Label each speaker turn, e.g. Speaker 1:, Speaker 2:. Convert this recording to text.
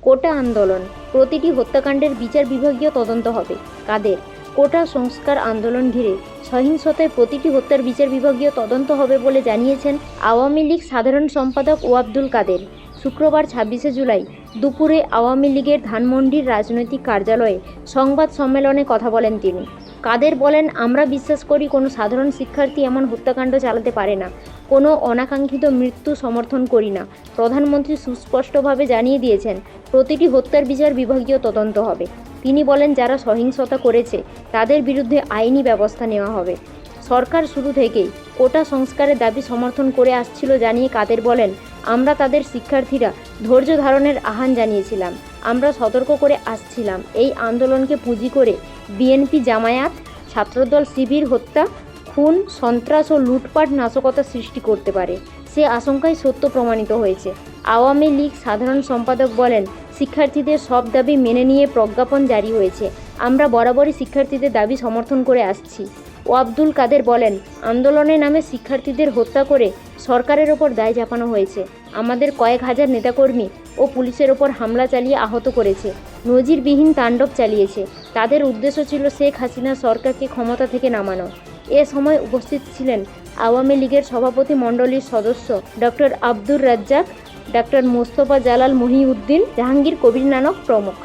Speaker 1: কোটা আন্দোলন, প্রতিটি হত্যাকাণ্ডের বিচার বিভাগীয় তদন্ত হবে। কাদের? কোটা সংস্কার আন্দোলন ঘিরে সহিংসতায় প্রতিটি হত্যার বিচার বিভাগীয় তদন্ত হবে বলে জানিয়েছেন আওয়ামী লীগ সাধারণ সম্পাদক ওবায়দুল কাদের। শুক্রবার 26শে জুলাই দুপুরে আওয়ামী লীগের ধানমন্ডির রাজনৈতিক কার্যালয়ে সংবাদ সম্মেলনে কথা বলেন তিনি। কাদের বলেন, আমরা বিশ্বাস করি কোনো সাধারণ শিক্ষার্থী এমন হত্যাকাণ্ড চালাতে পারে না। কোনো অনাকাঙ্ক্ষিত মৃত্যু সমর্থন করি না। প্রধানমন্ত্রী সুস্পষ্টভাবে জানিয়ে দিয়েছেন প্রতিটি হত্যার বিচার বিভাগীয় তদন্ত হবে। তিনি বলেন, যারা সহিংসতা করেছে তাদের বিরুদ্ধে আইনি ব্যবস্থা নেওয়া হবে। সরকার শুরু থেকেই কোটা সংস্কারের দাবি সমর্থন করে আসছিল জানিয়ে কাদের বলেন, আমরা তাদের শিক্ষার্থীরা ধৈর্য ধারণের আহ্বান জানিয়েছিলাম। আমরা সতর্ক করে আসছিলাম এই আন্দোলনকে পুঁজি করে বিএনপি, জামায়াত, ছাত্রদল, শিবির হত্যা, খুন, সন্ত্রাস ও লুটপাট নাশকতা সৃষ্টি করতে পারে। সে আশঙ্কাই সত্য প্রমাণিত হয়েছে। আওয়ামী লীগ সাধারণ সম্পাদক বলেন, শিক্ষার্থীদের সব দাবি মেনে নিয়ে প্রজ্ঞাপন জারি হয়েছে। আমরা বরাবরই শিক্ষার্থীদের দাবি সমর্থন করে আসছি। ওবায়দুল কাদের বলেন, আন্দোলনের নামে শিক্ষার্থীদের হত্যা করে সরকারের ওপর দায় চাপানো হয়েছে। আমাদের কয়েক হাজার নেতাকর্মী ও পুলিশের ওপর হামলা চালিয়ে আহত করেছে, নজিরবিহীন তাণ্ডব চালিয়েছে। তাদের উদ্দেশ্য ছিল শেখ হাসিনা সরকারকে ক্ষমতা থেকে নামানো। এ সময় উপস্থিত ছিলেন আওয়ামী লীগের সভাপতি মণ্ডলীর সদস্য ডক্টর আব্দুর রাজ্জাক, ডক্টর মোস্তফা জালাল, মহিউদ্দিন, জাহাঙ্গীর কবির নানক প্রমুখ।